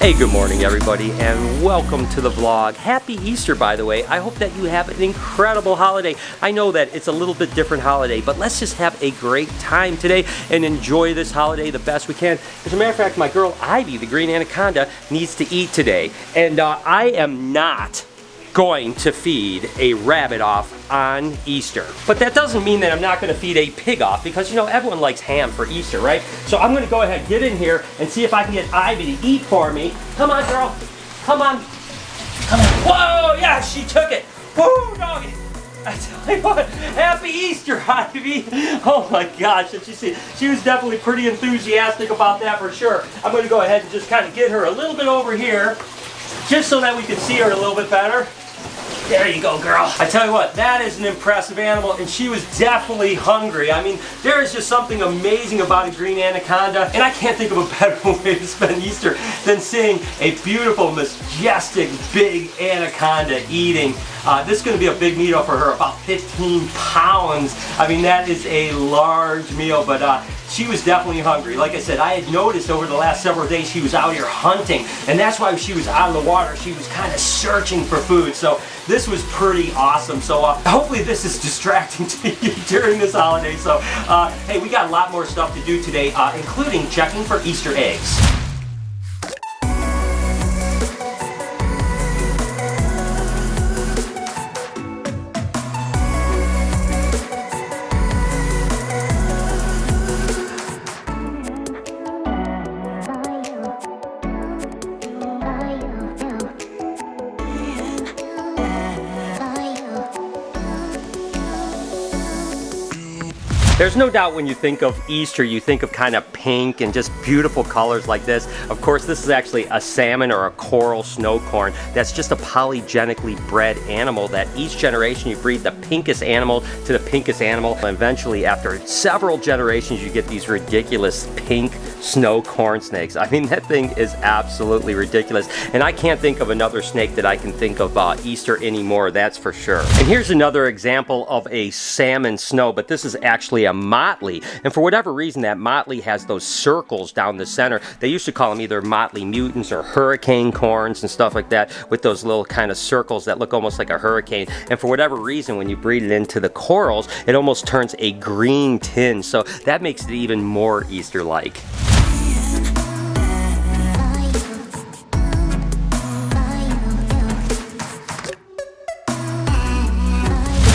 Hey, good morning everybody, and welcome to the vlog. Happy Easter, by the way. I hope that you have an incredible holiday. I know that it's a little bit different holiday, but let's just have a great time today and enjoy this holiday the best we can. As a matter of fact, my girl Ivy, the Green Anaconda, needs to eat today, and I am not going to feed a rabbit off on Easter. But that doesn't mean that I'm not going to feed a pig off, because you know everyone likes ham for Easter, right? So I'm going to go ahead, get in here, and see if I can get Ivy to eat for me. Come on, girl. Come on. Come on. Whoa, yeah, she took it. Woo, doggy. I tell you what, happy Easter, Ivy. Oh my gosh, did you see? She was definitely pretty enthusiastic about that for sure. I'm going to go ahead and just kind of get her a little bit over here, just so that we can see her a little bit better. There you go, girl. I tell you what, that is an impressive animal, and she was definitely hungry. I mean, there is just something amazing about a green anaconda, and I can't think of a better way to spend Easter than seeing a beautiful, majestic, big anaconda eating. This is going to be a big meal for her, about 15 pounds. I mean, that is a large meal, but she was definitely hungry. Like I said, I had noticed over the last several days she was out here hunting, and that's why she was out of the water. She was kind of searching for food, so this was pretty awesome. So hopefully this is distracting to you during this holiday. So hey, we got a lot more stuff to do today, including checking for Easter eggs. There's no doubt when you think of Easter, you think of kind of pink and just beautiful colors like this. Of course, this is actually a salmon or a coral snowcorn. That's just a polygenically bred animal that each generation you breed the pinkest animal to the pinkest animal. And eventually, after several generations, you get these ridiculous pink snow corn snakes. I mean, that thing is absolutely ridiculous. And I can't think of another snake that I can think of Easter anymore, that's for sure. And here's another example of a salmon snow, but this is actually a motley, and for whatever reason that motley has those circles down the center. They used to call them either motley mutants or hurricane corns and stuff like that, with those little kind of circles that look almost like a hurricane. And for whatever reason, when you breed it into the corals, it almost turns a green tinge, so that makes it even more Easter-like.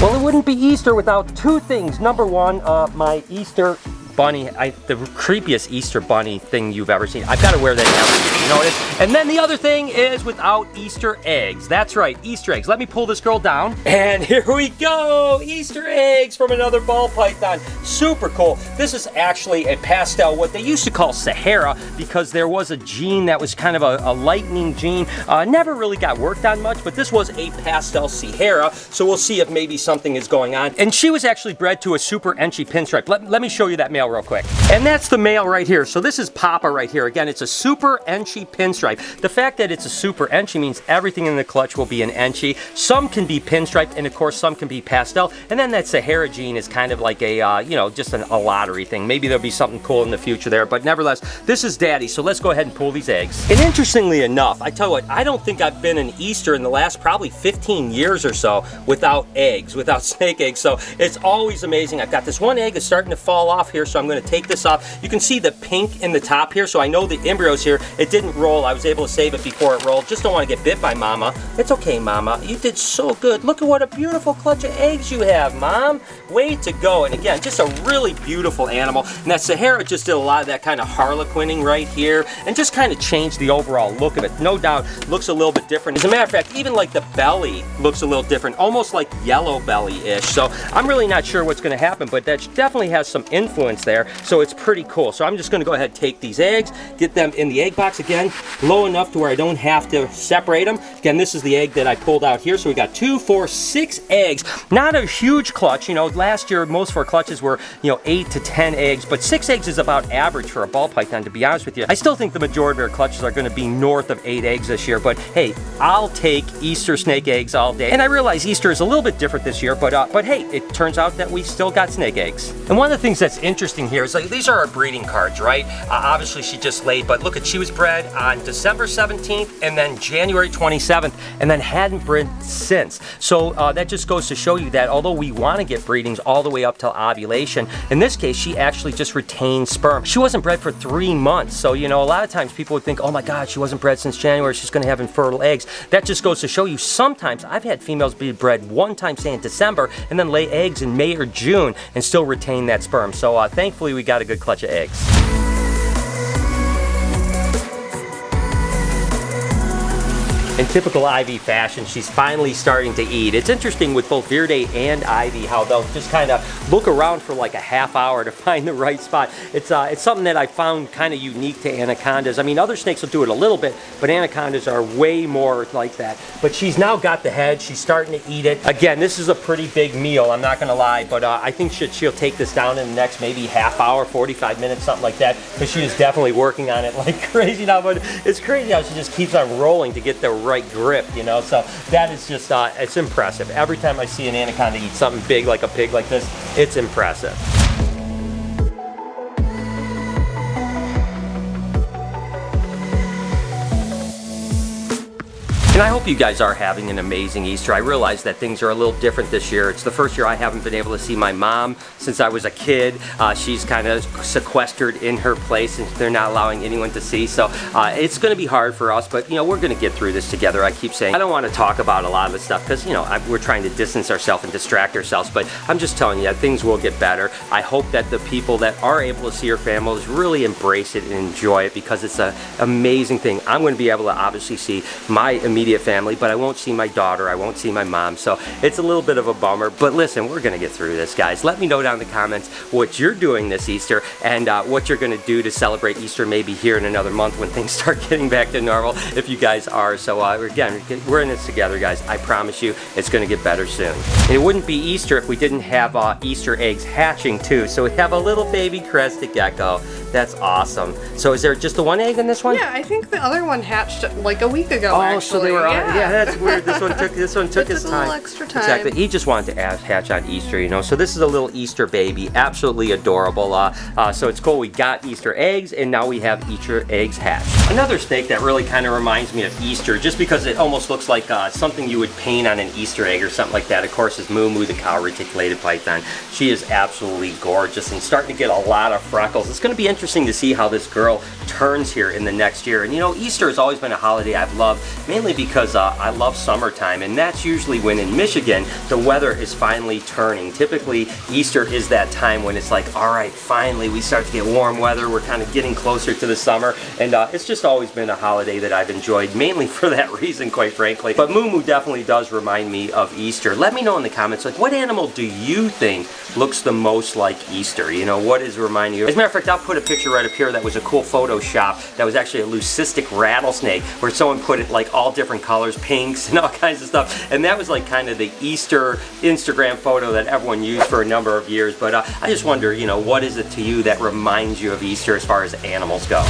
Well, it wouldn't be Easter without two things. Number one, my Easter bunny, the creepiest Easter bunny thing you've ever seen. I've got to wear that every year, you notice? And then the other thing is without Easter eggs. That's right, Easter eggs. Let me pull this girl down. And here we go, Easter eggs from another ball python. Super cool. This is actually a pastel, what they used to call Sahara, because there was a gene that was kind of a lightning gene. Never really got worked on much, but this was a pastel Sahara, so we'll see if maybe something is going on. And she was actually bred to a super enchy pinstripe. Let me show you that male real quick. And that's the male right here. So this is Papa right here. Again, it's a super enchy pinstripe. The fact that it's a super enchy means everything in the clutch will be an enchy. Some can be pinstripe, and of course some can be pastel. And then that Sahara gene is kind of like a, you know, just a lottery thing. Maybe there'll be something cool in the future there, but nevertheless, this is Daddy. So let's go ahead and pull these eggs. And interestingly enough, I tell you what, I don't think I've been in Easter in the last probably 15 years or so without eggs, without snake eggs. So it's always amazing. I've got this one egg that's starting to fall off here, so I'm going to take this off. You can see the pink in the top here, so I know the embryos here. It didn't roll. I was able to save it before it rolled. Just don't want to get bit by Mama. It's okay, Mama. You did so good. Look at what a beautiful clutch of eggs you have, Mom. Way to go. And again, just a really beautiful animal. And that Sahara just did a lot of that kind of harlequining right here and just kind of changed the overall look of it. No doubt looks a little bit different. As a matter of fact, even like the belly looks a little different, almost like yellow belly-ish. So I'm really not sure what's going to happen, but that definitely has some influence there. So it's pretty cool. So I'm just going to go ahead and take these eggs, get them in the egg box again, low enough to where I don't have to separate them. Again, this is the egg that I pulled out here. So we got 2, 4, 6 eggs. Not a huge clutch. You know, last year most of our clutches were, you know, 8 to 10 eggs, but 6 eggs is about average for a ball python, to be honest with you. I still think the majority of our clutches are going to be north of 8 eggs this year, but hey, I'll take Easter snake eggs all day. And I realize Easter is a little bit different this year, but hey, it turns out that we still got snake eggs. And one of the things that's interesting interesting here is like these are our breeding cards, right? Obviously she just laid, but look at, she was bred on December 17th and then January 27th and then hadn't bred since. So that just goes to show you that although we want to get breedings all the way up till ovulation, in this case she actually just retained sperm. She wasn't bred for 3 months. So, you know, a lot of times people would think, oh my God, she wasn't bred since January, she's gonna have infertile eggs. That just goes to show you sometimes I've had females be bred one time, say in December, and then lay eggs in May or June and still retain that sperm. So thankfully we got a good clutch of eggs. In typical Ivy fashion, she's finally starting to eat. It's interesting with both Verde and Ivy how they'll just kind of look around for like a half hour to find the right spot. It's something that I found kind of unique to anacondas. I mean, other snakes will do it a little bit, but anacondas are way more like that. But she's now got the head. She's starting to eat it. Again, this is a pretty big meal, I'm not gonna lie, but I think she'll take this down in the next maybe half hour, 45 minutes, something like that, because she is definitely working on it like crazy now. But it's crazy how she just keeps on rolling to get the right grip, you know. So that is just it's impressive. Every time I see an anaconda eat something big like a pig like this, it's impressive. And I hope you guys are having an amazing Easter. I realize that things are a little different this year. It's the first year I haven't been able to see my mom since I was a kid. She's kind of sequestered in her place and they're not allowing anyone to see. So it's gonna be hard for us, but you know, we're gonna get through this together. I keep saying, I don't wanna talk about a lot of this stuff because, you know, we're trying to distance ourselves and distract ourselves, but I'm just telling you that things will get better. I hope that the people that are able to see your families really embrace it and enjoy it because it's an amazing thing. I'm gonna be able to obviously see my immediate family, but I won't see my daughter, I won't see my mom, so it's a little bit of a bummer, but listen, we're gonna get through this, guys. Let me know down in the comments what you're doing this Easter and what you're gonna do to celebrate Easter maybe here in another month when things start getting back to normal, if you guys are. So again, we're in this together, guys. I promise you it's gonna get better soon. And it wouldn't be Easter if we didn't have Easter eggs hatching too, so we have a little baby crested gecko. That's awesome. So is there just the one egg in this one? Yeah, I think the other one hatched like a week ago. Oh, actually. So they were yeah, that's weird. This one took his time. A little extra time. Exactly. He just wanted to hatch on Easter, you know. So this is a little Easter baby, absolutely adorable. So it's cool. We got Easter eggs, and now we have Easter eggs hatched. Another snake that really kind of reminds me of Easter, just because it almost looks like something you would paint on an Easter egg or something like that. Of course, is Moo Moo, the cow reticulated python. She is absolutely gorgeous and starting to get a lot of freckles. It's going to be interesting to see how this girl turns here in the next year. And you know, Easter has always been a holiday I've loved, mainly because I love summertime, and that's usually when in Michigan the weather is finally turning. Typically Easter is that time when it's like, all right, finally we start to get warm weather, we're kind of getting closer to the summer, and it's just always been a holiday that I've enjoyed, mainly for that reason, quite frankly. But Moo Moo definitely does remind me of Easter. Let me know in the comments, like, what animal do you think looks the most like Easter? You know, what is reminding you? As a matter of fact, I'll put a picture right up here that was a cool Photoshop that was actually a leucistic rattlesnake where someone put it like all different colors, pinks and all kinds of stuff, and that was like kind of the Easter Instagram photo that everyone used for a number of years. But I just wonder, you know, what is it to you that reminds you of Easter as far as animals go?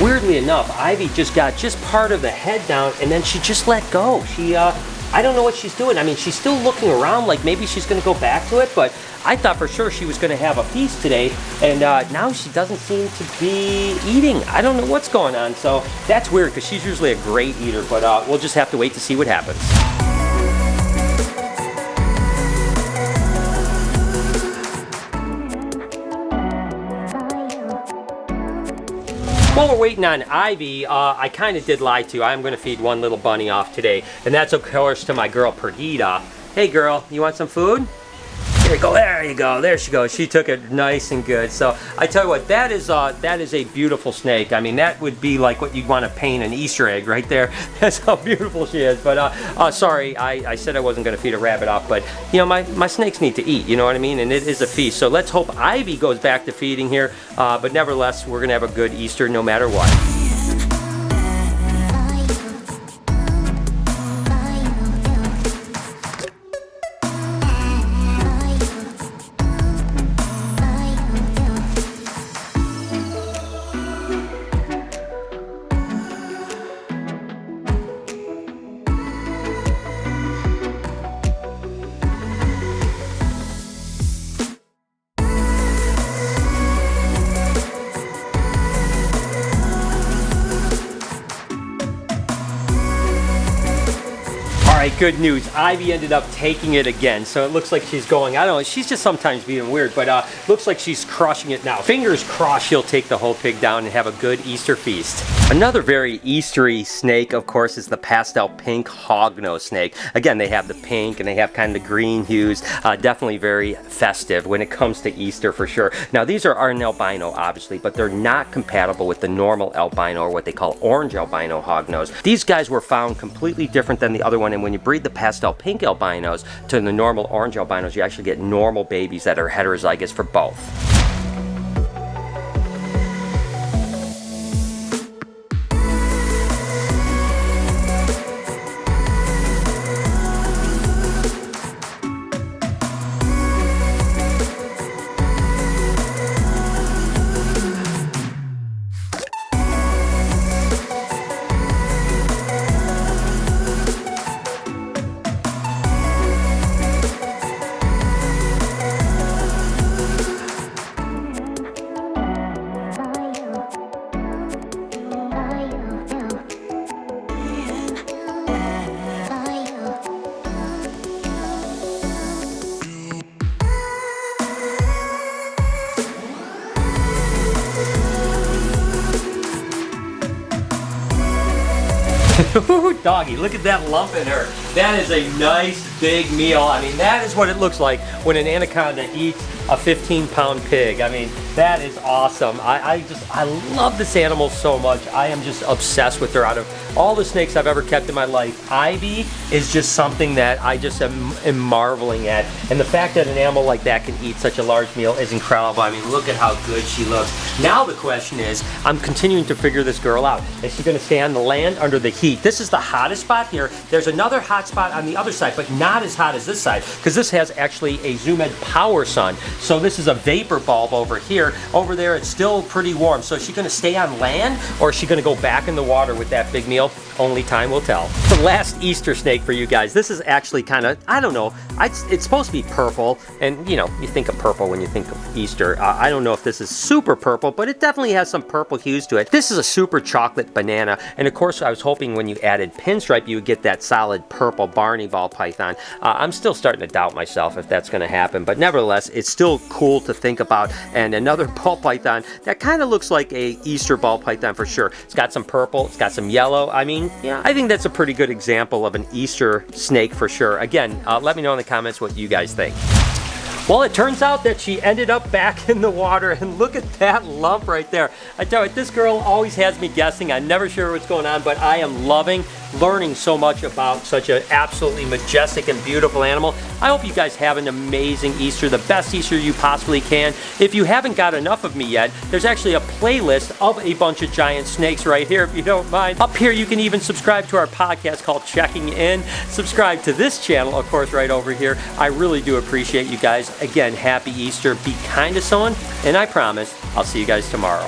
Weirdly enough, Ivy just got part of the head down and then she just let go. She I don't know what she's doing. I mean, she's still looking around like maybe she's gonna go back to it, but I thought for sure she was gonna have a feast today, and now she doesn't seem to be eating. I don't know what's going on, so that's weird because she's usually a great eater, but we'll just have to wait to see what happens. While we're waiting on Ivy, I kind of did lie to you. I'm going to feed one little bunny off today, and that's of course to my girl Perdita. Hey girl, you want some food? Here you go, there you go, there she goes. She took it nice and good. So I tell you what, that is a beautiful snake. I mean, that would be like what you'd want to paint an Easter egg right there. That's how beautiful she is. But sorry, I said I wasn't going to feed a rabbit off, but you know, my snakes need to eat, you know what I mean? And it is a feast. So let's hope Ivy goes back to feeding here. But nevertheless, we're going to have a good Easter no matter what. right, good news. Ivy ended up taking it again, so it looks like she's going, I don't know, she's just sometimes being weird, but looks like she's crushing it now. Fingers crossed she'll take the whole pig down and have a good Easter feast. Another very Eastery snake, of course, is the pastel pink hognose snake. Again, they have the pink and they have kind of the green hues. Definitely very festive when it comes to Easter for sure. Now, these are an albino, obviously, but they're not compatible with the normal albino or what they call orange albino hognose. These guys were found completely different than the other one, and when you breed the pastel pink albinos to the normal orange albinos, you actually get normal babies that are heterozygous for both. Ooh, doggy, look at that lump in her. That is a nice big meal. I mean, that is what it looks like when an anaconda eats a 15-pound pig. I mean, that is awesome. I love this animal so much. I am just obsessed with her. Out of all the snakes I've ever kept in my life, Ivy is just something that I just am marveling at. And the fact that an animal like that can eat such a large meal is incredible. I mean, look at how good she looks. Now the question is, I'm continuing to figure this girl out. Is she gonna stay on the land under the heat? This is the hottest spot here. There's another hot spot on the other side, but not as hot as this side, because this has actually a Zoom Ed power sun. So this is a vapor bulb over here. Over there, it's still pretty warm. So is she gonna stay on land, or is she gonna go back in the water with that big meal? Only time will tell. The last Easter snake for you guys. This is actually kind of, I don't know, it's supposed to be purple, and you know, you think of purple when you think of Easter. I don't know if this is super purple, but it definitely has some purple hues to it. This is a super chocolate banana, and of course I was hoping when you added pinstripe you would get that solid purple Barney ball python. I'm still starting to doubt myself if that's going to happen, but nevertheless, it's still cool to think about. And another ball python that kind of looks like a Easter ball python for sure. It's got some purple, it's got some yellow. I mean, yeah, I think that's a pretty good example of an Easter snake for sure. Again, let me know in the comments what you guys think. Well, it turns out that she ended up back in the water, and look at that lump right there. I tell you, this girl always has me guessing. I'm never sure what's going on, but I am loving learning so much about such an absolutely majestic and beautiful animal. I hope you guys have an amazing Easter, the best Easter you possibly can. If you haven't got enough of me yet, there's actually a playlist of a bunch of giant snakes right here, if you don't mind. Up here, you can even subscribe to our podcast called Checking In. Subscribe to this channel, of course, right over here. I really do appreciate you guys. Again, happy Easter. Be kind to someone, and I promise I'll see you guys tomorrow.